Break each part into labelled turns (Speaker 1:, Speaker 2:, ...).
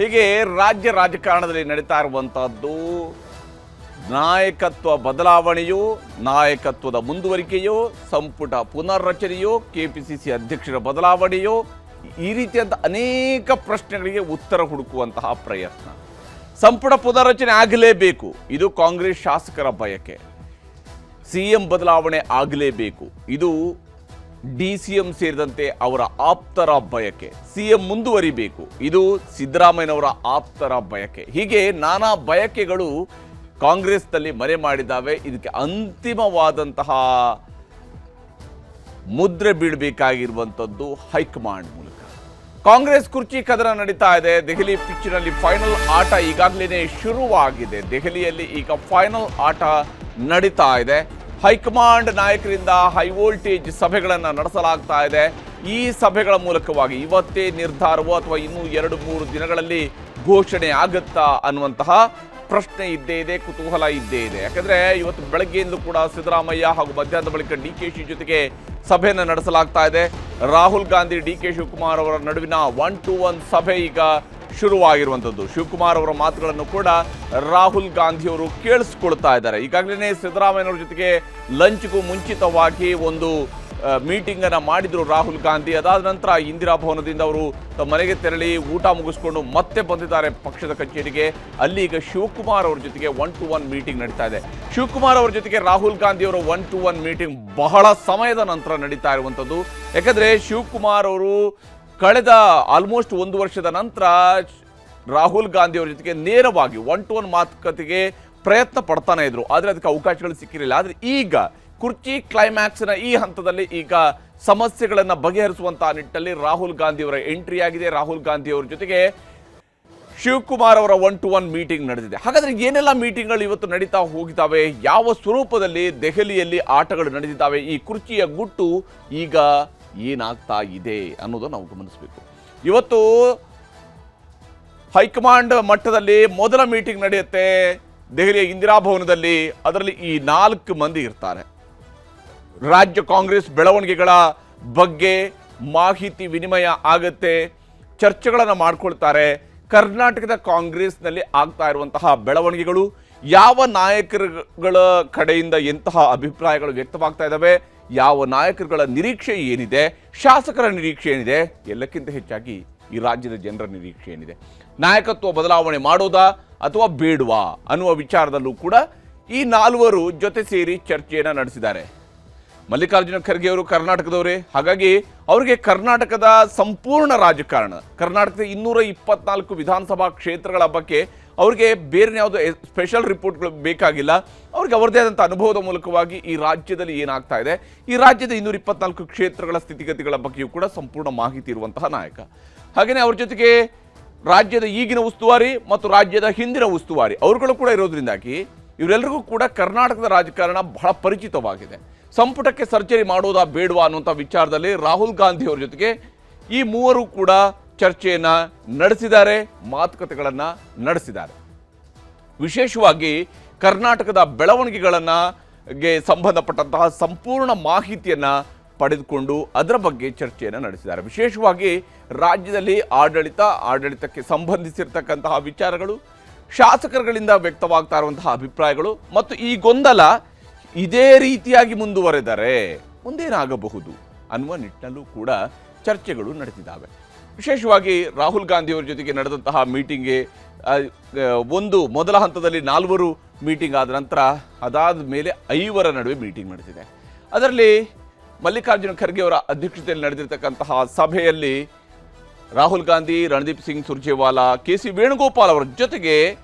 Speaker 1: ಹೀಗೆ ರಾಜ್ಯ ರಾಜಕಾರಣದಲ್ಲಿ ನಡೀತಾ ಇರುವಂತಹದ್ದು ನಾಯಕತ್ವ ಬದಲಾವಣೆಯೋ, ನಾಯಕತ್ವದ ಮುಂದುವರಿಕೆಯೋ, ಸಂಪುಟ ಪುನರ್ರಚನೆಯೋ, ಕೆಪಿಸಿಸಿ ಅಧ್ಯಕ್ಷರ ಬದಲಾವಣೆಯೋ, ಈ ರೀತಿಯಾದ ಅನೇಕ ಪ್ರಶ್ನೆಗಳಿಗೆ ಉತ್ತರ ಹುಡುಕುವಂತಹ ಪ್ರಯತ್ನ. ಸಂಪುಟ ಪುನರ್ರಚನೆ ಆಗಲೇಬೇಕು, ಇದು ಕಾಂಗ್ರೆಸ್ ಶಾಸಕರ ಬಯಕೆ. ಸಿಎಂ ಬದಲಾವಣೆ ಆಗಲೇಬೇಕು, ಇದು ಡಿಸಿಎಂ ಸೇರಿದಂತೆ ಅವರ ಆಪ್ತರ ಬಯಕೆ. ಸಿಎಂ ಮುಂದುವರಿಬೇಕು, ಇದು ಸಿದ್ದರಾಮಯ್ಯನವರ ಆಪ್ತರ ಬಯಕೆ. ಹೀಗೆ ನಾನಾ ಬಯಕೆಗಳು ಕಾಂಗ್ರೆಸ್ನಲ್ಲಿ ಮನೆ ಮಾಡಿದ್ದಾವೆ. ಇದಕ್ಕೆ ಅಂತಿಮವಾದಂತಹ ಮುದ್ರೆ ಬೀಳಬೇಕಾಗಿರುವಂಥದ್ದು ಹೈಕಮಾಂಡ್ ಮೂಲಕ. ಕಾಂಗ್ರೆಸ್ ಕುರ್ಚಿ ಕದನ ನಡೀತಾ ಇದೆ. ದೆಹಲಿ ಪಿಚ್ನಲ್ಲಿ ಫೈನಲ್ ಆಟ ಈಗಾಗಲೇ ಶುರುವಾಗಿದೆ. ದೆಹಲಿಯಲ್ಲಿ ಈಗ ಫೈನಲ್ ಆಟ ನಡೀತಾ ಇದೆ. ಹೈಕಮಾಂಡ್ ನಾಯಕರಿಂದ ಹೈ ವೋಲ್ಟೇಜ್ ಸಭೆಗಳನ್ನು ನಡೆಸಲಾಗ್ತಾ ಇದೆ. ಈ ಸಭೆಗಳ ಮೂಲಕವಾಗಿ ಇವತ್ತೇ ನಿರ್ಧಾರವೋ ಅಥವಾ ಇನ್ನೂ 2-3 ದಿನಗಳಲ್ಲಿ ಘೋಷಣೆ ಆಗುತ್ತಾ ಅನ್ನುವಂತಹ ಪ್ರಶ್ನೆ ಇದ್ದೇ ಇದೆ, ಕುತೂಹಲ ಇದ್ದೇ ಇದೆ. ಯಾಕಂದ್ರೆ ಇವತ್ತು ಬೆಳಗ್ಗೆಯಿಂದ ಕೂಡ ಸಿದ್ದರಾಮಯ್ಯ ಹಾಗೂ ಮಧ್ಯಾಹ್ನದ ಬಳಿಕ ಡಿಕೆಶಿ ಜೊತೆಗೆ ಸಭೆಯನ್ನು ನಡೆಸಲಾಗ್ತಾ ಇದೆ. ರಾಹುಲ್ ಗಾಂಧಿ, ಡಿಕೆ ಶಿವಕುಮಾರ್ ಅವರ ನಡುವಿನ 1-to-1 ಸಭೆ ಈಗ ಶುರುವಾಗಿರುವಂಥದ್ದು. ಶಿವಕುಮಾರ್ ಅವರ ಮಾತುಗಳನ್ನು ಕೂಡ ರಾಹುಲ್ ಗಾಂಧಿ ಅವರು ಕೇಳಿಸ್ಕೊಳ್ತಾ ಇದ್ದಾರೆ. ಈಗಾಗಲೇ ಸಿದ್ದರಾಮಯ್ಯನವರ ಜೊತೆಗೆ ಲಂಚ್ಗೂ ಮುಂಚಿತವಾಗಿ ಒಂದು ಮೀಟಿಂಗ್ ಅನ್ನು ಮಾಡಿದ್ರು ರಾಹುಲ್ ಗಾಂಧಿ. ಅದಾದ ನಂತರ ಇಂದಿರಾ ಭವನದಿಂದ ಅವರು ತಮ್ಮ ಮನೆಗೆ ತೆರಳಿ ಊಟ ಮುಗಿಸ್ಕೊಂಡು ಮತ್ತೆ ಬಂದಿದ್ದಾರೆ ಪಕ್ಷದ ಕಚೇರಿಗೆ. ಅಲ್ಲಿ ಈಗ ಶಿವಕುಮಾರ್ ಅವರ ಜೊತೆಗೆ 1-to-1 ಮೀಟಿಂಗ್ ನಡೀತಾ ಇದೆ. ಶಿವಕುಮಾರ್ ಅವರ ಜೊತೆಗೆ ರಾಹುಲ್ ಗಾಂಧಿ ಅವರ 1-to-1 ಮೀಟಿಂಗ್ ಬಹಳ ಸಮಯದ ನಂತರ ನಡೀತಾ ಇರುವಂಥದ್ದು. ಯಾಕಂದ್ರೆ ಶಿವಕುಮಾರ್ ಅವರು ಕಳೆದ ಆಲ್ಮೋಸ್ಟ್ 1 ವರ್ಷದ ನಂತರ ರಾಹುಲ್ ಗಾಂಧಿ ಅವರ ಜೊತೆಗೆ ನೇರವಾಗಿ 1-to-1 ಮಾತುಕತೆಗೆ ಪ್ರಯತ್ನ ಪಡ್ತಾನೆ ಇದ್ರು, ಆದರೆ ಅದಕ್ಕೆ ಅವಕಾಶಗಳು ಸಿಕ್ಕಿರಲಿಲ್ಲ. ಆದರೆ ಈಗ ಕುರ್ಚಿ ಕ್ಲೈಮ್ಯಾಕ್ಸ್ನ ಈ ಹಂತದಲ್ಲಿ ಈಗ ಸಮಸ್ಯೆಗಳನ್ನು ಬಗೆಹರಿಸುವಂತಹ ನಿಟ್ಟಿನಲ್ಲಿ ರಾಹುಲ್ ಗಾಂಧಿ ಅವರ ಎಂಟ್ರಿ ಆಗಿದೆ. ರಾಹುಲ್ ಗಾಂಧಿ ಅವರ ಜೊತೆಗೆ ಶಿವಕುಮಾರ್ ಅವರ 1-to-1 ಮೀಟಿಂಗ್ ನಡೆದಿದೆ. ಹಾಗಾದ್ರೆ ಏನೆಲ್ಲ ಮೀಟಿಂಗ್ಗಳು ಇವತ್ತು ನಡೀತಾ ಹೋಗಿದ್ದಾವೆ, ಯಾವ ಸ್ವರೂಪದಲ್ಲಿ ದೆಹಲಿಯಲ್ಲಿ ಆಟಗಳು ನಡೆದಿದ್ದಾವೆ, ಈ ಕುರ್ಚಿಯ ಗುಟ್ಟು ಈಗ ಏನಾಗ್ತಾ ಇದೆ ಅನ್ನೋದನ್ನು ನಾವು ಗಮನಿಸಬೇಕು. ಇವತ್ತು ಹೈಕಮಾಂಡ್ ಮಟ್ಟದಲ್ಲಿ ಮೊದಲ ಮೀಟಿಂಗ್ ನಡೆಯುತ್ತೆ ದೆಹಲಿಯ ಇಂದಿರಾ ಭವನದಲ್ಲಿ. ಅದರಲ್ಲಿ ಈ 4 ಮಂದಿ ಇರ್ತಾರೆ. ರಾಜ್ಯ ಕಾಂಗ್ರೆಸ್ ಬೆಳವಣಿಗೆಗಳ ಬಗ್ಗೆ ಮಾಹಿತಿ ವಿನಿಮಯ ಆಗುತ್ತೆ, ಚರ್ಚೆಗಳನ್ನು ಮಾಡ್ಕೊಳ್ತಾರೆ. ಕರ್ನಾಟಕದ ಕಾಂಗ್ರೆಸ್ನಲ್ಲಿ ಆಗ್ತಾ ಇರುವಂತಹ ಬೆಳವಣಿಗೆಗಳು, ಯಾವ ನಾಯಕರುಗಳ ಕಡೆಯಿಂದ ಎಂತಹ ಅಭಿಪ್ರಾಯಗಳು ವ್ಯಕ್ತವಾಗ್ತಾ ಇದ್ದಾವೆ, ಯಾವ ನಾಯಕರುಗಳ ನಿರೀಕ್ಷೆ ಏನಿದೆ, ಶಾಸಕರ ನಿರೀಕ್ಷೆ ಏನಿದೆ, ಎಲ್ಲಕ್ಕಿಂತ ಹೆಚ್ಚಾಗಿ ಈ ರಾಜ್ಯದ ಜನರ ನಿರೀಕ್ಷೆ ಏನಿದೆ, ನಾಯಕತ್ವ ಬದಲಾವಣೆ ಮಾಡೋದಾ ಅಥವಾ ಬೇಡವಾ ಅನ್ನುವ ವಿಚಾರದಲ್ಲೂ ಕೂಡ ಈ 4 ಜೊತೆ ಸೇರಿ ಚರ್ಚೆಯನ್ನು ನಡೆಸಿದ್ದಾರೆ. ಮಲ್ಲಿಕಾರ್ಜುನ ಖರ್ಗೆ ಅವರು ಕರ್ನಾಟಕದವರೇ, ಹಾಗಾಗಿ ಅವರಿಗೆ ಕರ್ನಾಟಕದ ಸಂಪೂರ್ಣ ರಾಜಕಾರಣ, ಕರ್ನಾಟಕದ 224 ವಿಧಾನಸಭಾ ಕ್ಷೇತ್ರಗಳ ಬಗ್ಗೆ ಅವರಿಗೆ ಬೇರೆ ಯಾವುದೋ ಸ್ಪೆಷಲ್ ರಿಪೋರ್ಟ್ಗಳು ಬೇಕಾಗಿಲ್ಲ. ಅವ್ರಿಗೆ ಅವರದೇ ಆದಂಥ ಅನುಭವದ ಮೂಲಕವಾಗಿ ಈ ರಾಜ್ಯದಲ್ಲಿ ಏನಾಗ್ತಾ ಇದೆ, ಈ ರಾಜ್ಯದ 224 ಕ್ಷೇತ್ರಗಳ ಸ್ಥಿತಿಗತಿಗಳ ಬಗ್ಗೆಯೂ ಕೂಡ ಸಂಪೂರ್ಣ ಮಾಹಿತಿ ಇರುವಂತಹ ನಾಯಕ. ಹಾಗೆಯೇ ಅವ್ರ ಜೊತೆಗೆ ರಾಜ್ಯದ ಈಗಿನ ಉಸ್ತುವಾರಿ ಮತ್ತು ರಾಜ್ಯದ ಹಿಂದಿನ ಉಸ್ತುವಾರಿ ಅವರುಗಳು ಕೂಡ ಇರೋದ್ರಿಂದಾಗಿ ಇವರೆಲ್ಲರಿಗೂ ಕೂಡ ಕರ್ನಾಟಕದ ರಾಜಕಾರಣ ಬಹಳ ಪರಿಚಿತವಾಗಿದೆ. ಸಂಪುಟಕ್ಕೆ ಸರ್ಜರಿ ಮಾಡೋದಾ ಬೇಡವಾ ಅನ್ನುವಂಥ ವಿಚಾರದಲ್ಲಿ ರಾಹುಲ್ ಗಾಂಧಿ ಅವರ ಜೊತೆಗೆ ಈ 3 ಕೂಡ ಚರ್ಚೆಯನ್ನು ನಡೆಸಿದ್ದಾರೆ, ಮಾತುಕತೆಗಳನ್ನು ನಡೆಸಿದ್ದಾರೆ. ವಿಶೇಷವಾಗಿ ಕರ್ನಾಟಕದ ಬೆಳವಣಿಗೆಗಳಿಗೆ ಸಂಬಂಧಪಟ್ಟಂತಹ ಸಂಪೂರ್ಣ ಮಾಹಿತಿಯನ್ನು ಪಡೆದುಕೊಂಡು ಅದರ ಬಗ್ಗೆ ಚರ್ಚೆಯನ್ನು ನಡೆಸಿದ್ದಾರೆ. ವಿಶೇಷವಾಗಿ ರಾಜ್ಯದಲ್ಲಿ ಆಡಳಿತಕ್ಕೆ ಸಂಬಂಧಿಸಿರ್ತಕ್ಕಂತಹ ವಿಚಾರಗಳು, ಶಾಸಕರುಗಳಿಂದ ವ್ಯಕ್ತವಾಗ್ತಾ ಇರುವಂತಹ ಅಭಿಪ್ರಾಯಗಳು ಮತ್ತು ಈ ಗೊಂದಲ ಇದೇ ರೀತಿಯಾಗಿ ಮುಂದುವರೆದರೆ ಮುಂದೇನಾಗಬಹುದು ಅನ್ನುವ ನಿಟ್ಟಿನಲ್ಲೂ ಕೂಡ ಚರ್ಚೆಗಳು ನಡೆದಿದ್ದಾವೆ. ವಿಶೇಷವಾಗಿ ರಾಹುಲ್ ಗಾಂಧಿ ಅವರ ಜೊತೆಗೆ ನಡೆದಂತಹ ಮೀಟಿಂಗ್ಗೆ ಒಂದು ಮೊದಲ ಹಂತದಲ್ಲಿ 4 ಮೀಟಿಂಗ್ ಆದ ನಂತರ ಅದಾದ ಮೇಲೆ 5 ನಡುವೆ ಮೀಟಿಂಗ್ ನಡೆದಿದೆ. ಅದರಲ್ಲಿ ಮಲ್ಲಿಕಾರ್ಜುನ ಖರ್ಗೆ ಅವರ ಅಧ್ಯಕ್ಷತೆಯಲ್ಲಿ ನಡೆದಿರ್ತಕ್ಕಂತಹ ಸಭೆಯಲ್ಲಿ ರಾಹುಲ್ ಗಾಂಧಿ, ರಣದೀಪ್ ಸಿಂಗ್ ಸುರ್ಜೇವಾಲಾ, ಕೆ.ಸಿ. ವೇಣುಗೋಪಾಲ್ ಅವರ ಜೊತೆಗೆ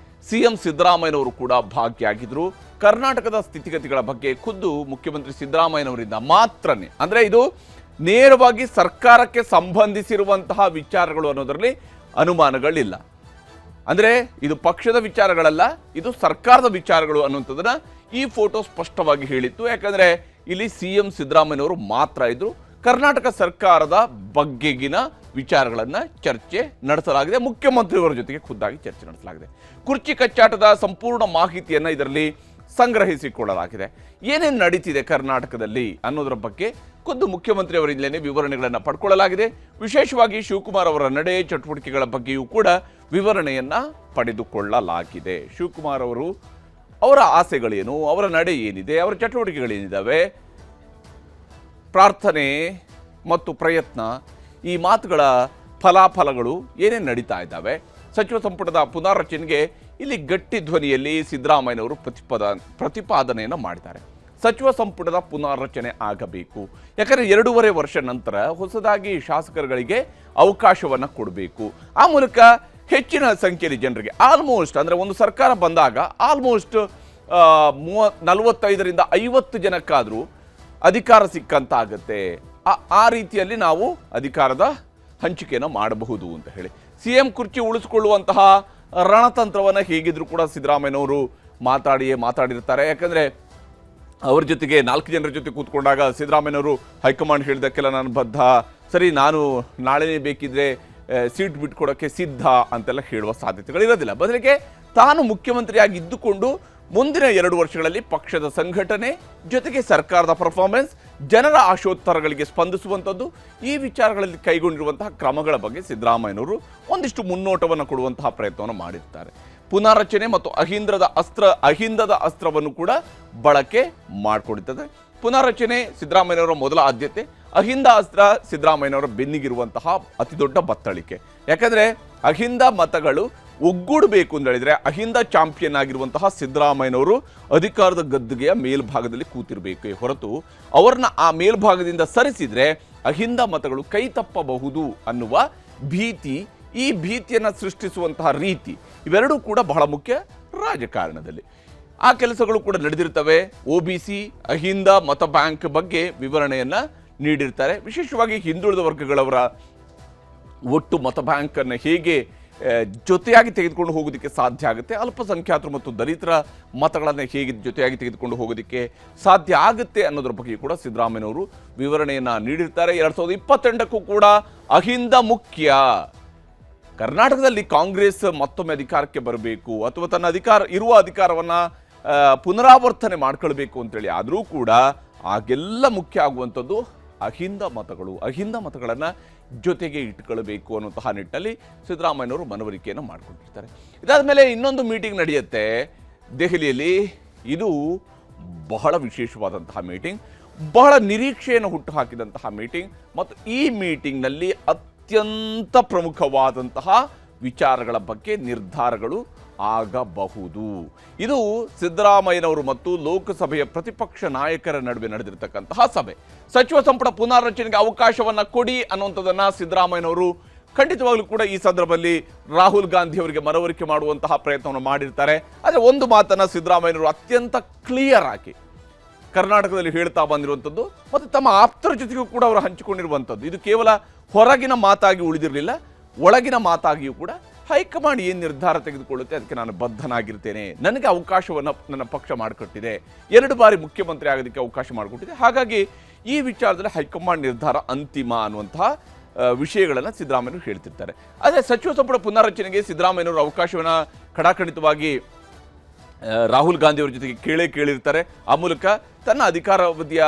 Speaker 1: ಸಿಎಂ ಸಿದ್ದರಾಮಯ್ಯನವರು ಕೂಡ ಭಾಗಿಯಾಗಿದ್ದರು. ಕರ್ನಾಟಕದ ಸ್ಥಿತಿಗತಿಗಳ ಬಗ್ಗೆ ಖುದ್ದು ಮುಖ್ಯಮಂತ್ರಿ ಸಿದ್ದರಾಮಯ್ಯನವರಿಂದ ಮಾತ್ರನೇ, ಅಂದರೆ ಇದು ನೇರವಾಗಿ ಸರ್ಕಾರಕ್ಕೆ ಸಂಬಂಧಿಸಿರುವಂತಹ ವಿಚಾರಗಳು ಅನ್ನೋದರಲ್ಲಿ ಅನುಮಾನಗಳಿಲ್ಲ. ಅಂದರೆ ಇದು ಪಕ್ಷದ ವಿಚಾರಗಳಲ್ಲ, ಇದು ಸರ್ಕಾರದ ವಿಚಾರಗಳು ಅನ್ನುವಂಥದ್ದನ್ನ ಈ ಫೋಟೋ ಸ್ಪಷ್ಟವಾಗಿ ಹೇಳಿತ್ತು. ಯಾಕಂದರೆ ಇಲ್ಲಿ ಸಿಎಂ ಸಿದ್ದರಾಮಯ್ಯನವರು ಮಾತ್ರ ಇದ್ರು. ಕರ್ನಾಟಕ ಸರ್ಕಾರದ ಬಗ್ಗೆಗಿನ ವಿಚಾರಗಳನ್ನು ಚರ್ಚೆ ನಡೆಸಲಾಗಿದೆ. ಮುಖ್ಯಮಂತ್ರಿಯವರ ಜೊತೆಗೆ ಖುದ್ದಾಗಿ ಚರ್ಚೆ ನಡೆಸಲಾಗಿದೆ. ಕುರ್ಚಿ ಕಚ್ಚಾಟದ ಸಂಪೂರ್ಣ ಮಾಹಿತಿಯನ್ನು ಇದರಲ್ಲಿ ಸಂಗ್ರಹಿಸಿಕೊಳ್ಳಲಾಗಿದೆ. ಏನೇನು ನಡೀತಿದೆ ಕರ್ನಾಟಕದಲ್ಲಿ ಅನ್ನೋದರ ಬಗ್ಗೆ ಖುದ್ದು ಮುಖ್ಯಮಂತ್ರಿಯವರಿಂದಲೇ ವಿವರಣೆಗಳನ್ನು ಪಡ್ಕೊಳ್ಳಲಾಗಿದೆ. ವಿಶೇಷವಾಗಿ ಶಿವಕುಮಾರ್ ಅವರ ನಡೆ ಚಟುವಟಿಕೆಗಳ ಬಗ್ಗೆಯೂ ಕೂಡ ವಿವರಣೆಯನ್ನು ಪಡೆದುಕೊಳ್ಳಲಾಗಿದೆ. ಶಿವಕುಮಾರ್ ಅವರು ಅವರ ಆಸೆಗಳೇನು, ಅವರ ನಡೆ ಏನಿದೆ, ಅವರ ಚಟುವಟಿಕೆಗಳೇನಿದ್ದಾವೆ, ಪ್ರಾರ್ಥನೆ ಮತ್ತು ಪ್ರಯತ್ನ, ಈ ಮಾತುಗಳ ಫಲಾಫಲಗಳು ಏನೇನು ನಡೀತಾ ಇದ್ದಾವೆ, ಸಚಿವ ಸಂಪುಟದ ಪುನಾರಚನೆಗೆ ಇಲ್ಲಿ ಗಟ್ಟಿ ಧ್ವನಿಯಲ್ಲಿ ಸಿದ್ದರಾಮಯ್ಯನವರು ಪ್ರತಿಪಾದನೆಯನ್ನು ಮಾಡಿದ್ದಾರೆ. ಸಚಿವ ಸಂಪುಟದ ಪುನಾರಚನೆ ಆಗಬೇಕು, ಯಾಕಂದರೆ 2.5 ವರ್ಷ ನಂತರ ಹೊಸದಾಗಿ ಶಾಸಕರುಗಳಿಗೆ ಅವಕಾಶವನ್ನು ಕೊಡಬೇಕು. ಆ ಮೂಲಕ ಹೆಚ್ಚಿನ ಸಂಖ್ಯೆಯಲ್ಲಿ ಜನರಿಗೆ ಆಲ್ಮೋಸ್ಟ್ ಅಂದರೆ ಒಂದು ಸರ್ಕಾರ ಬಂದಾಗ ಆಲ್ಮೋಸ್ಟ್ 45ರಿಂದ 50 ಜನಕ್ಕಾದರೂ ಅಧಿಕಾರ ಸಿಕ್ಕಂತ ಆಗುತ್ತೆ. ಆ ರೀತಿಯಲ್ಲಿ ನಾವು ಅಧಿಕಾರದ ಹಂಚಿಕೆಯನ್ನು ಮಾಡಬಹುದು ಅಂತ ಹೇಳಿ CM ಕುರ್ಚಿ ಉಳಿಸಿಕೊಳ್ಳುವಂತಹ ರಣತಂತ್ರವನ್ನು ಹೇಗಿದ್ರು ಕೂಡ ಸಿದ್ದರಾಮಯ್ಯನವರು ಮಾತಾಡಿರ್ತಾರೆ. ಯಾಕಂದರೆ ಅವ್ರ ಜೊತೆಗೆ 4 ಜನರ ಜೊತೆ ಕೂತ್ಕೊಂಡಾಗ ಸಿದ್ದರಾಮಯ್ಯನವರು ಹೈಕಮಾಂಡ್ ಹೇಳಿದಕ್ಕೆಲ್ಲ ನಾನು ಬದ್ಧ, ಸರಿ ನಾನು ನಾಳೆನೇ ಬೇಕಿದ್ರೆ ಸೀಟ್ ಬಿಟ್ಕೊಡೋಕ್ಕೆ ಸಿದ್ಧ ಅಂತೆಲ್ಲ ಹೇಳುವ ಸಾಧ್ಯತೆಗಳಿರೋದಿಲ್ಲ. ಬದಲಿಗೆ ತಾನು ಮುಖ್ಯಮಂತ್ರಿಯಾಗಿ ಇದ್ದುಕೊಂಡು ಮುಂದಿನ 2 ವರ್ಷಗಳಲ್ಲಿ ಪಕ್ಷದ ಸಂಘಟನೆ ಜೊತೆಗೆ ಸರ್ಕಾರದ ಪರ್ಫಾರ್ಮೆನ್ಸ್, ಜನರ ಆಶೋತ್ತರಗಳಿಗೆ ಸ್ಪಂದಿಸುವಂಥದ್ದು, ಈ ವಿಚಾರಗಳಲ್ಲಿ ಕೈಗೊಂಡಿರುವಂತಹ ಕ್ರಮಗಳ ಬಗ್ಗೆ ಸಿದ್ದರಾಮಯ್ಯನವರು ಒಂದಿಷ್ಟು ಮುನ್ನೋಟವನ್ನು ಕೊಡುವಂತಹ ಪ್ರಯತ್ನವನ್ನು ಮಾಡಿರ್ತಾರೆ. ಪುನಾರಚನೆ ಮತ್ತು ಅಹಿಂದದ ಅಸ್ತ್ರವನ್ನು ಕೂಡ ಬಳಕೆ ಮಾಡಿಕೊಂಡಿರ್ತದೆ. ಪುನಾರಚನೆ ಸಿದ್ದರಾಮಯ್ಯನವರ ಮೊದಲ ಆದ್ಯತೆ, ಅಹಿಂದ ಅಸ್ತ್ರ ಸಿದ್ದರಾಮಯ್ಯನವರ ಬೆನ್ನಿಗಿರುವಂತಹ ಅತಿದೊಡ್ಡ ಬತ್ತಳಿಕೆ. ಯಾಕಂದರೆ ಅಹಿಂದ ಮತಗಳು ಒಗ್ಗೂಡಬೇಕು ಅಂತ ಹೇಳಿದ್ರೆ ಅಹಿಂದ ಚಾಂಪಿಯನ್ ಆಗಿರುವಂತಹ ಸಿದ್ದರಾಮಯ್ಯನವರು ಅಧಿಕಾರದ ಗದ್ದುಗೆಯ ಮೇಲ್ಭಾಗದಲ್ಲಿ ಕೂತಿರಬೇಕೇ ಹೊರತು ಅವರನ್ನ ಆ ಮೇಲ್ಭಾಗದಿಂದ ಸರಿಸಿದ್ರೆ ಅಹಿಂದ ಮತಗಳು ಕೈ ತಪ್ಪಬಹುದು ಅನ್ನುವ ಭೀತಿ, ಈ ಭೀತಿಯನ್ನು ಸೃಷ್ಟಿಸುವಂತಹ ರೀತಿ ಇವೆರಡೂ ಕೂಡ ಬಹಳ ಮುಖ್ಯ ರಾಜಕಾರಣದಲ್ಲಿ. ಆ ಕೆಲಸಗಳು ಕೂಡ ನಡೆದಿರ್ತವೆ. OBC ಅಹಿಂದ ಮತ ಬ್ಯಾಂಕ್ ಬಗ್ಗೆ ವಿವರಣೆಯನ್ನು ನೀಡಿರ್ತಾರೆ. ವಿಶೇಷವಾಗಿ ಹಿಂದುಳಿದ ವರ್ಗಗಳವರ ಒಟ್ಟು ಮತ ಬ್ಯಾಂಕನ್ನು ಹೇಗೆ ಜೊತೆಯಾಗಿ ತೆಗೆದುಕೊಂಡು ಹೋಗೋದಕ್ಕೆ ಸಾಧ್ಯ ಆಗುತ್ತೆ, ಅಲ್ಪಸಂಖ್ಯಾತರು ಮತ್ತು ದಲಿತರ ಮತಗಳನ್ನು ಹೇಗೆ ಜೊತೆಯಾಗಿ ತೆಗೆದುಕೊಂಡು ಹೋಗೋದಕ್ಕೆ ಸಾಧ್ಯ ಆಗುತ್ತೆ ಅನ್ನೋದ್ರ ಬಗ್ಗೆ ಕೂಡ ಸಿದ್ದರಾಮಯ್ಯನವರು ವಿವರಣೆಯನ್ನು ನೀಡಿರ್ತಾರೆ. 2028ಕ್ಕೂ ಕೂಡ ಅಹಿಂದ ಮುಖ್ಯ. ಕರ್ನಾಟಕದಲ್ಲಿ ಕಾಂಗ್ರೆಸ್ ಮತ್ತೊಮ್ಮೆ ಅಧಿಕಾರಕ್ಕೆ ಬರಬೇಕು ಅಥವಾ ತನ್ನ ಅಧಿಕಾರವನ್ನು ಪುನರಾವರ್ತನೆ ಮಾಡ್ಕೊಳ್ಬೇಕು ಅಂತೇಳಿ ಆದರೂ ಕೂಡ ಆಗೆಲ್ಲ ಮುಖ್ಯ ಆಗುವಂಥದ್ದು ಅಹಿಂದ ಮತಗಳನ್ನು ಜೊತೆಗೆ ಇಟ್ಕೊಳ್ಬೇಕು ಅನ್ನುವಂತಹ ನಿಟ್ಟಿನಲ್ಲಿ ಸಿದ್ದರಾಮಯ್ಯನವರು ಮನವರಿಕೆಯನ್ನು ಮಾಡಿಕೊಂಡಿರ್ತಾರೆ. ಇದಾದ ಮೇಲೆ ಇನ್ನೊಂದು ಮೀಟಿಂಗ್ ನಡೆಯುತ್ತೆ ದೆಹಲಿಯಲ್ಲಿ. ಇದು ಬಹಳ ವಿಶೇಷವಾದಂತಹ ಮೀಟಿಂಗ್, ಬಹಳ ನಿರೀಕ್ಷೆಯನ್ನು ಹುಟ್ಟುಹಾಕಿದಂತಹ ಮೀಟಿಂಗ್ ಮತ್ತು ಈ ಮೀಟಿಂಗ್ನಲ್ಲಿ ಅತ್ಯಂತ ಪ್ರಮುಖವಾದಂತಹ ವಿಚಾರಗಳ ಬಗ್ಗೆ ನಿರ್ಧಾರಗಳು ಆಗಬಹುದು. ಇದು ಸಿದ್ದರಾಮಯ್ಯನವರು ಮತ್ತು ಲೋಕಸಭೆಯ ಪ್ರತಿಪಕ್ಷ ನಾಯಕರ ನಡುವೆ ನಡೆದಿರತಕ್ಕಂತಹ ಸಭೆ. ಸಚಿವ ಸಂಪುಟ ಪುನಾರಚನೆಗೆ ಅವಕಾಶವನ್ನು ಕೊಡಿ ಅನ್ನುವಂಥದ್ದನ್ನು ಸಿದ್ದರಾಮಯ್ಯನವರು ಖಂಡಿತವಾಗ್ಲೂ ಕೂಡ ಈ ಸಂದರ್ಭದಲ್ಲಿ ರಾಹುಲ್ ಗಾಂಧಿ ಅವರಿಗೆ ಮನವರಿಕೆ ಮಾಡುವಂತಹ ಪ್ರಯತ್ನವನ್ನು ಮಾಡಿರ್ತಾರೆ. ಆದರೆ ಒಂದು ಮಾತನ್ನು ಸಿದ್ದರಾಮಯ್ಯನವರು ಅತ್ಯಂತ ಕ್ಲಿಯರ್ ಆಗಿ ಕರ್ನಾಟಕದಲ್ಲಿ ಹೇಳ್ತಾ ಬಂದಿರುವಂಥದ್ದು ಮತ್ತು ತಮ್ಮ ಆಪ್ತರ ಜೊತೆಗೂ ಕೂಡ ಅವರು ಹಂಚಿಕೊಂಡಿರುವಂಥದ್ದು, ಇದು ಕೇವಲ ಹೊರಗಿನ ಮಾತಾಗಿ ಉಳಿದಿರಲಿಲ್ಲ, ಒಳಗಿನ ಮಾತಾಗಿಯೂ ಕೂಡ ಹೈಕಮಾಂಡ್ ಏನು ನಿರ್ಧಾರ ತೆಗೆದುಕೊಳ್ಳುತ್ತೆ ಅದಕ್ಕೆ ನಾನು ಬದ್ಧನಾಗಿರ್ತೇನೆ, ನನಗೆ ಅವಕಾಶವನ್ನು ನನ್ನ ಪಕ್ಷ ಮಾಡಿಕೊಟ್ಟಿದೆ, 2 ಬಾರಿ ಮುಖ್ಯಮಂತ್ರಿ ಆಗೋದಕ್ಕೆ ಅವಕಾಶ ಮಾಡಿಕೊಟ್ಟಿದೆ, ಹಾಗಾಗಿ ಈ ವಿಚಾರದಲ್ಲಿ ಹೈಕಮಾಂಡ್ ನಿರ್ಧಾರ ಅಂತಿಮ ಅನ್ನುವಂತಹ ವಿಷಯಗಳನ್ನು ಸಿದ್ದರಾಮಯ್ಯನವರು ಹೇಳ್ತಿರ್ತಾರೆ. ಆದರೆ ಸಚಿವ ಸಂಪುಟ ಪುನಾರಚನೆಗೆ ಸಿದ್ದರಾಮಯ್ಯನವರು ಅವಕಾಶವನ್ನು ಖಡಾಖಂಡಿತವಾಗಿ ರಾಹುಲ್ ಗಾಂಧಿ ಅವರ ಜೊತೆಗೆ ಕೇಳಿರ್ತಾರೆ. ಆ ಮೂಲಕ ತನ್ನ ಅಧಿಕಾರಾವಧಿಯ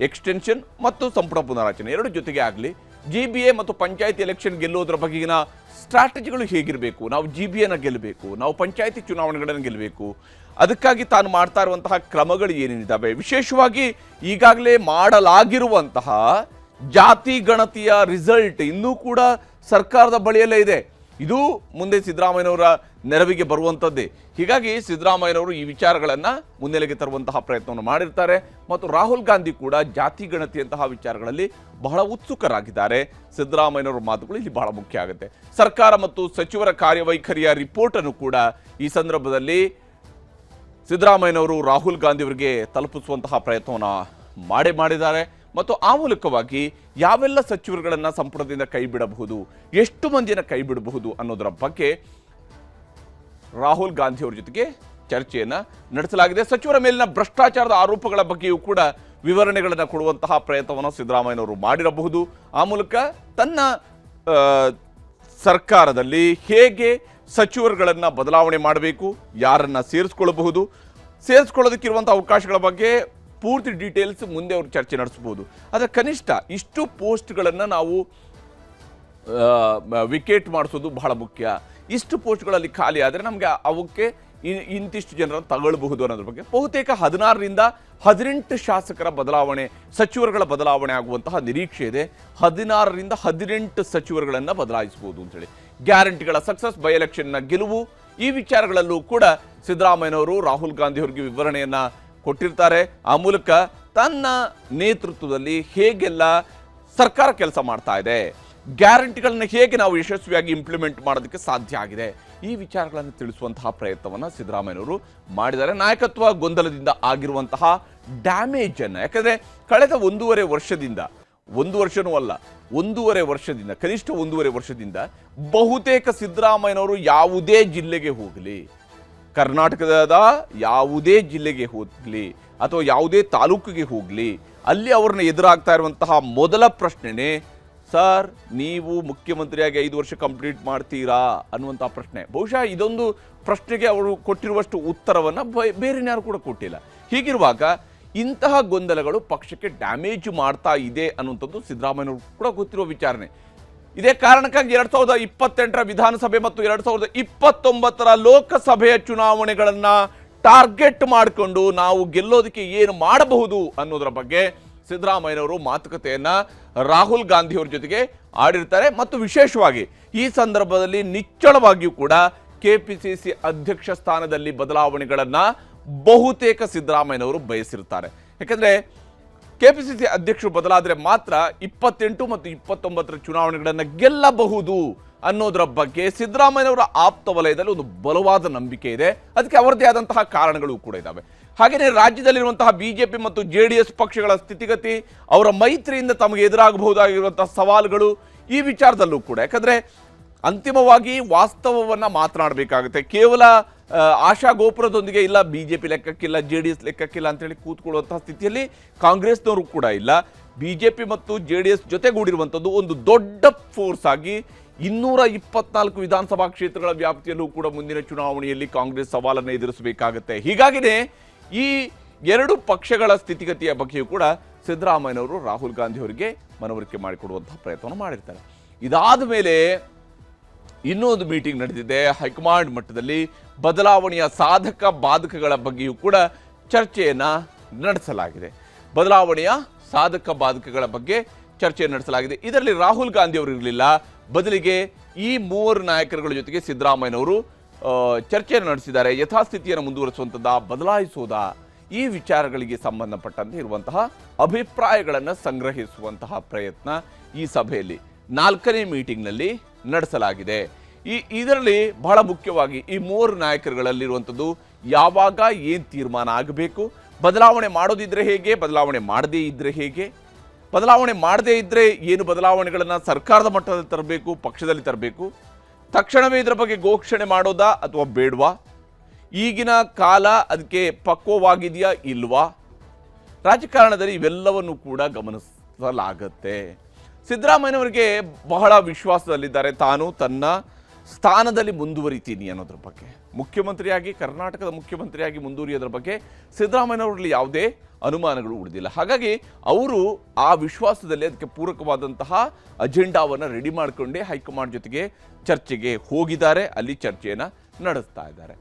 Speaker 1: ಎಕ್ಸ್ಟೆನ್ಷನ್ ಮತ್ತು ಸಂಪುಟ ಪುನಾರಚನೆ 2 ಜೊತೆಗೆ ಆಗಲಿ, GBA ಮತ್ತು ಪಂಚಾಯತಿ ಎಲೆಕ್ಷನ್ ಗೆಲ್ಲೋದ್ರ ಬಗೆಗಿನ ಸ್ಟ್ರಾಟಜಿಗಳು ಹೇಗಿರಬೇಕು, ನಾವು GBAನ ಗೆಲ್ಲಬೇಕು, ನಾವು ಪಂಚಾಯತಿ ಚುನಾವಣೆಗಳನ್ನು ಗೆಲ್ಲಬೇಕು, ಅದಕ್ಕಾಗಿ ತಾನು ಮಾಡ್ತಾ ಇರುವಂತಹ ಕ್ರಮಗಳು ಏನೇನಿದ್ದಾವೆ, ವಿಶೇಷವಾಗಿ ಈಗಾಗಲೇ ಮಾಡಲಾಗಿರುವಂತಹ ಜಾತಿ ಗಣತಿಯ ರಿಸಲ್ಟ್ ಇನ್ನೂ ಕೂಡ ಸರ್ಕಾರದ ಬಳಿಯಲ್ಲೇ ಇದೆ. ಇದು ಮುಂದೆ ಸಿದ್ದರಾಮಯ್ಯನವರ ನೆರವಿಗೆ ಬರುವಂಥದ್ದೇ. ಹೀಗಾಗಿ ಸಿದ್ದರಾಮಯ್ಯನವರು ಈ ವಿಚಾರಗಳನ್ನು ಮುನ್ನೆಲೆಗೆ ತರುವಂತಹ ಪ್ರಯತ್ನವನ್ನು ಮಾಡಿರ್ತಾರೆ ಮತ್ತು ರಾಹುಲ್ ಗಾಂಧಿ ಕೂಡ ಜಾತಿ ಗಣತಿಯಂತಹ ವಿಚಾರಗಳಲ್ಲಿ ಬಹಳ ಉತ್ಸುಕರಾಗಿದ್ದಾರೆ. ಸಿದ್ದರಾಮಯ್ಯನವರ ಮಾತುಗಳು ಇಲ್ಲಿ ಬಹಳ ಮುಖ್ಯ ಆಗುತ್ತೆ. ಸರ್ಕಾರ ಮತ್ತು ಸಚಿವರ ಕಾರ್ಯವೈಖರಿಯ ರಿಪೋರ್ಟನ್ನು ಕೂಡ ಈ ಸಂದರ್ಭದಲ್ಲಿ ಸಿದ್ದರಾಮಯ್ಯನವರು ರಾಹುಲ್ ಗಾಂಧಿ ಅವರಿಗೆ ತಲುಪಿಸುವಂತಹ ಪ್ರಯತ್ನವನ್ನು ಮಾಡಿದ್ದಾರೆ ಮತ್ತು ಆ ಮೂಲಕವಾಗಿ ಯಾವೆಲ್ಲ ಸಚಿವರುಗಳನ್ನು ಸಂಪುಟದಿಂದ ಕೈ ಬಿಡಬಹುದು, ಎಷ್ಟು ಮಂದಿಯನ್ನು ಕೈ ಬಿಡಬಹುದು ಅನ್ನೋದರ ಬಗ್ಗೆ ರಾಹುಲ್ ಗಾಂಧಿ ಅವರ ಜೊತೆಗೆ ಚರ್ಚೆಯನ್ನು ನಡೆಸಲಾಗಿದೆ. ಸಚಿವರ ಮೇಲಿನ ಭ್ರಷ್ಟಾಚಾರದ ಆರೋಪಗಳ ಬಗ್ಗೆಯೂ ಕೂಡ ವಿವರಣೆಗಳನ್ನು ಕೊಡುವಂತಹ ಪ್ರಯತ್ನವನ್ನು ಸಿದ್ದರಾಮಯ್ಯನವರು ಮಾಡಿರಬಹುದು. ಆ ಮೂಲಕ ತನ್ನ ಸರ್ಕಾರದಲ್ಲಿ ಹೇಗೆ ಸಚಿವರುಗಳನ್ನು ಬದಲಾವಣೆ ಮಾಡಬೇಕು, ಯಾರನ್ನು ಸೇರಿಸ್ಕೊಳ್ಳೋದಕ್ಕಿರುವಂಥ ಅವಕಾಶಗಳ ಬಗ್ಗೆ ಪೂರ್ತಿ ಡೀಟೇಲ್ಸ್ ಮುಂದೆ ಅವರು ಚರ್ಚೆ ನಡೆಸಬಹುದು. ಆದರೆ ಕನಿಷ್ಠ ಇಷ್ಟು ಪೋಸ್ಟ್ಗಳನ್ನು ನಾವು ವಿಕೆಟ್ ಮಾಡಿಸೋದು ಬಹಳ ಮುಖ್ಯ. ಇಷ್ಟು ಪೋಸ್ಟ್ಗಳಲ್ಲಿ ಖಾಲಿ ಆದರೆ ನಮಗೆ ಅವಕ್ಕೆ ಇಂತಿಷ್ಟು ಜನರನ್ನು ತಗೊಳ್ಬಹುದು ಅನ್ನೋದ್ರ ಬಗ್ಗೆ ಬಹುತೇಕ 16ರಿಂದ 18 ಶಾಸಕರ ಬದಲಾವಣೆ, ಸಚಿವರುಗಳ ಬದಲಾವಣೆ ಆಗುವಂತಹ ನಿರೀಕ್ಷೆ ಇದೆ. 16ರಿಂದ 18 ಸಚಿವರುಗಳನ್ನು ಬದಲಾಯಿಸಬಹುದು ಅಂತೇಳಿ. ಗ್ಯಾರಂಟಿಗಳ ಸಕ್ಸಸ್, ಬೈ ಎಲೆಕ್ಷನ್ನ ಗೆಲುವು, ಈ ವಿಚಾರಗಳಲ್ಲೂ ಕೂಡ ಸಿದ್ದರಾಮಯ್ಯನವರು ರಾಹುಲ್ ಗಾಂಧಿ ಅವರಿಗೆ ವಿವರಣೆಯನ್ನ ಕೊಟ್ಟಿರ್ತಾರೆ. ಆ ಮೂಲಕ ತನ್ನ ನೇತೃತ್ವದಲ್ಲಿ ಹೇಗೆಲ್ಲ ಸರ್ಕಾರ ಕೆಲಸ ಮಾಡ್ತಾ ಇದೆ, ಗ್ಯಾರಂಟಿಗಳನ್ನ ಹೇಗೆ ನಾವು ಯಶಸ್ವಿಯಾಗಿ ಇಂಪ್ಲಿಮೆಂಟ್ ಮಾಡೋದಕ್ಕೆ ಸಾಧ್ಯ ಆಗಿದೆ, ಈ ವಿಚಾರಗಳನ್ನು ತಿಳಿಸುವಂತಹ ಪ್ರಯತ್ನವನ್ನು ಸಿದ್ದರಾಮಯ್ಯನವರು ಮಾಡಿದ್ದಾರೆ. ನಾಯಕತ್ವ ಗೊಂದಲದಿಂದ ಆಗಿರುವಂತಹ ಡ್ಯಾಮೇಜ್ ಅನ್ನು, ಯಾಕಂದ್ರೆ ಕಳೆದ 1.5 ವರ್ಷದಿಂದ, 1 ವರ್ಷನೂ ಅಲ್ಲ, 1.5 ವರ್ಷದಿಂದ, ಕನಿಷ್ಠ 1.5 ವರ್ಷದಿಂದ ಬಹುತೇಕ ಸಿದ್ದರಾಮಯ್ಯನವರು ಯಾವುದೇ ಜಿಲ್ಲೆಗೆ ಹೋಗಲಿ, ಕರ್ನಾಟಕದ ಯಾವುದೇ ಜಿಲ್ಲೆಗೆ ಹೋಗಲಿ ಅಥವಾ ಯಾವುದೇ ತಾಲೂಕಿಗೆ ಹೋಗಲಿ, ಅಲ್ಲಿ ಅವ್ರನ್ನ ಎದುರಾಗ್ತಾ ಇರುವಂತಹ ಮೊದಲ ಪ್ರಶ್ನೆನೇ, ಸರ್ ನೀವು ಮುಖ್ಯಮಂತ್ರಿಯಾಗಿ 5 ವರ್ಷ ಕಂಪ್ಲೀಟ್ ಮಾಡ್ತೀರಾ ಅನ್ನುವಂಥ ಪ್ರಶ್ನೆ. ಬಹುಶಃ ಇದೊಂದು ಪ್ರಶ್ನೆಗೆ ಅವರು ಕೊಟ್ಟಿರುವಷ್ಟು ಉತ್ತರವನ್ನು ಬೇರೆನ್ಯಾರು ಕೂಡ ಕೊಟ್ಟಿಲ್ಲ. ಹೀಗಿರುವಾಗ ಇಂತಹ ಗೊಂದಲಗಳು ಪಕ್ಷಕ್ಕೆ ಡ್ಯಾಮೇಜ್ ಮಾಡ್ತಾ ಇದೆ ಅನ್ನುವಂಥದ್ದು ಸಿದ್ದರಾಮಯ್ಯನವರು ಕೂಡ ಗೊತ್ತಿರುವ ವಿಚಾರಣೆ. ಇದೇ ಕಾರಣಕ್ಕಾಗಿ 2028ರ ವಿಧಾನಸಭೆ ಮತ್ತು 2029ರ ಲೋಕಸಭೆಯ ಚುನಾವಣೆಗಳನ್ನು ಟಾರ್ಗೆಟ್ ಮಾಡಿಕೊಂಡು ನಾವು ಗೆಲ್ಲೋದಕ್ಕೆ ಏನು ಮಾಡಬಹುದು ಅನ್ನೋದರ ಬಗ್ಗೆ ಸಿದ್ದರಾಮಯ್ಯನವರು ಮಾತುಕತೆಯನ್ನ ರಾಹುಲ್ ಗಾಂಧಿ ಅವರ ಜೊತೆಗೆ ಆಡಿರ್ತಾರೆ. ಮತ್ತು ವಿಶೇಷವಾಗಿ ಈ ಸಂದರ್ಭದಲ್ಲಿ ನಿಚ್ಚಳವಾಗಿಯೂ ಕೂಡ ಕೆಪಿಸಿಸಿ ಅಧ್ಯಕ್ಷ ಸ್ಥಾನದಲ್ಲಿ ಬದಲಾವಣೆಗಳನ್ನ ಬಹುತೇಕ ಸಿದ್ದರಾಮಯ್ಯನವರು ಬಯಸಿರ್ತಾರೆ. ಯಾಕಂದ್ರೆ ಕೆಪಿಸಿಸಿ ಅಧ್ಯಕ್ಷರು ಬದಲಾದರೆ ಮಾತ್ರ 28 ಮತ್ತು 29ರ ಚುನಾವಣೆಗಳನ್ನು ಗೆಲ್ಲಬಹುದು ಅನ್ನೋದರ ಬಗ್ಗೆ ಸಿದ್ದರಾಮಯ್ಯನವರ ಆಪ್ತ ವಲಯದಲ್ಲಿ ಒಂದು ಬಲವಾದ ನಂಬಿಕೆ ಇದೆ. ಅದಕ್ಕೆ ಅವರದೇ ಆದಂತಹ ಕಾರಣಗಳು ಕೂಡ ಇದ್ದಾವೆ. ಹಾಗೆಯೇ ರಾಜ್ಯದಲ್ಲಿರುವಂತಹ ಬಿಜೆಪಿ ಮತ್ತು ಜೆಡಿಎಸ್ ಪಕ್ಷಗಳ ಸ್ಥಿತಿಗತಿ, ಅವರ ಮೈತ್ರಿಯಿಂದ ತಮಗೆ ಎದುರಾಗಬಹುದಾಗಿರುವಂತಹ ಸವಾಲುಗಳು, ಈ ವಿಚಾರದಲ್ಲೂ ಕೂಡ, ಯಾಕಂದ್ರೆ ಅಂತಿಮವಾಗಿ ವಾಸ್ತವವನ್ನ ಮಾತನಾಡಬೇಕಾಗುತ್ತೆ. ಕೇವಲ ಆಶಾ ಗೋಪುರದೊಂದಿಗೆ ಇಲ್ಲ ಬಿಜೆಪಿ ಲೆಕ್ಕಕ್ಕಿಲ್ಲ, ಜೆಡಿಎಸ್ ಲೆಕ್ಕಕ್ಕಿಲ್ಲ ಅಂತೇಳಿ ಕೂತ್ಕೊಳ್ಳುವಂತಹ ಸ್ಥಿತಿಯಲ್ಲಿ ಕಾಂಗ್ರೆಸ್ನವರು ಕೂಡ ಇಲ್ಲ. ಬಿಜೆಪಿ ಮತ್ತು ಜೆಡಿಎಸ್ ಜೊತೆಗೂಡಿರುವಂಥದ್ದು ಒಂದು ದೊಡ್ಡ ಫೋರ್ಸ್ ಆಗಿ 224 ವಿಧಾನಸಭಾ ಕ್ಷೇತ್ರಗಳ ವ್ಯಾಪ್ತಿಯಲ್ಲೂ ಕೂಡ ಮುಂದಿನ ಚುನಾವಣೆಯಲ್ಲಿ ಕಾಂಗ್ರೆಸ್ ಸವಾಲನ್ನು ಎದುರಿಸಬೇಕಾಗುತ್ತೆ. ಹೀಗಾಗಿನೇ ಈ 2 ಪಕ್ಷಗಳ ಸ್ಥಿತಿಗತಿಯ ಬಗ್ಗೆಯೂ ಕೂಡ ಸಿದ್ದರಾಮಯ್ಯನವರು ರಾಹುಲ್ ಗಾಂಧಿ ಅವರಿಗೆ ಮನವರಿಕೆ ಮಾಡಿಕೊಡುವಂತಹ ಪ್ರಯತ್ನವನ್ನು ಮಾಡಿರ್ತಾರೆ. ಇದಾದ ಮೇಲೆ ಇನ್ನೊಂದು ಮೀಟಿಂಗ್ ನಡೆದಿದೆ ಹೈಕಮಾಂಡ್ ಮಟ್ಟದಲ್ಲಿ. ಬದಲಾವಣೆಯ ಸಾಧಕ ಬಾಧಕಗಳ ಬಗ್ಗೆಯೂ ಕೂಡ ಚರ್ಚೆಯನ್ನ ನಡೆಸಲಾಗಿದೆ. ಬದಲಾವಣೆಯ ಸಾಧಕ ಬಾಧಕಗಳ ಬಗ್ಗೆ ಚರ್ಚೆ ನಡೆಸಲಾಗಿದೆ. ಇದರಲ್ಲಿ ರಾಹುಲ್ ಗಾಂಧಿ ಅವರು ಇರಲಿಲ್ಲ, ಬದಲಿಗೆ ಈ 3 ನಾಯಕರುಗಳ ಜೊತೆಗೆ ಸಿದ್ದರಾಮಯ್ಯನವರು ಚರ್ಚೆಯನ್ನು ನಡೆಸಿದ್ದಾರೆ. ಯಥಾಸ್ಥಿತಿಯನ್ನು ಮುಂದುವರಿಸುವಂಥದ್ದಾ, ಬದಲಾಯಿಸುವುದಾ, ಈ ವಿಚಾರಗಳಿಗೆ ಸಂಬಂಧಪಟ್ಟಂತೆ ಇರುವಂತಹ ಅಭಿಪ್ರಾಯಗಳನ್ನು ಸಂಗ್ರಹಿಸುವಂತಹ ಪ್ರಯತ್ನ ಈ ಸಭೆಯಲ್ಲಿ 4ನೇ ಮೀಟಿಂಗ್ನಲ್ಲಿ ನಡೆಸಲಾಗಿದೆ. ಇದರಲ್ಲಿ ಬಹಳ ಮುಖ್ಯವಾಗಿ ಈ 3 ನಾಯಕರುಗಳಲ್ಲಿರುವಂಥದ್ದು ಯಾವಾಗ ಏನು ತೀರ್ಮಾನ ಆಗಬೇಕು, ಬದಲಾವಣೆ ಮಾಡೋದಿದ್ರೆ ಹೇಗೆ, ಬದಲಾವಣೆ ಮಾಡದೇ ಇದ್ರೆ ಹೇಗೆ, ಬದಲಾವಣೆ ಮಾಡದೇ ಇದ್ರೆ ಏನು ಬದಲಾವಣೆಗಳನ್ನು ಸರ್ಕಾರದ ಮಟ್ಟದಲ್ಲಿ ತರಬೇಕು, ಪಕ್ಷದಲ್ಲಿ ತರಬೇಕು, ತಕ್ಷಣವೇ ಇದರ ಬಗ್ಗೆ ಘೋಷಣೆ ಮಾಡೋದಾ ಅಥವಾ ಬೇಡವಾ, ಈಗಿನ ಕಾಲ ಅದಕ್ಕೆ ಪಕ್ವವಾಗಿದೆಯಾ ಇಲ್ವಾ, ರಾಜಕಾರಣದಲ್ಲಿ ಇವೆಲ್ಲವನ್ನು ಕೂಡ ಗಮನಿಸಲಾಗತ್ತೆ. ಸಿದ್ದರಾಮಯ್ಯನವರಿಗೆ ಬಹಳ ವಿಶ್ವಾಸದಲ್ಲಿದ್ದಾರೆ, ತಾನು ತನ್ನ ಸ್ಥಾನದಲ್ಲಿ ಮುಂದುವರಿತೀನಿ ಅನ್ನೋದ್ರ ಬಗ್ಗೆ. ಮುಖ್ಯಮಂತ್ರಿಯಾಗಿ, ಕರ್ನಾಟಕದ ಮುಖ್ಯಮಂತ್ರಿಯಾಗಿ ಮುಂದುವರಿಯೋದ್ರ ಬಗ್ಗೆ ಸಿದ್ದರಾಮಯ್ಯನವರಲ್ಲಿ ಯಾವುದೇ ಅನುಮಾನಗಳು ಉಳಿದಿಲ್ಲ. ಹಾಗಾಗಿ ಅವರು ಆ ವಿಶ್ವಾಸದಲ್ಲಿ ಅದಕ್ಕೆ ಪೂರಕವಾದಂತಹ ಅಜೆಂಡಾವನ್ನು ರೆಡಿ ಮಾಡಿಕೊಂಡೇ ಹೈಕಮಾಂಡ್ ಜೊತೆಗೆ ಚರ್ಚೆಗೆ ಹೋಗಿದ್ದಾರೆ, ಅಲ್ಲಿ ಚರ್ಚೆಯನ್ನು ನಡೆಸ್ತಾ ಇದ್ದಾರೆ.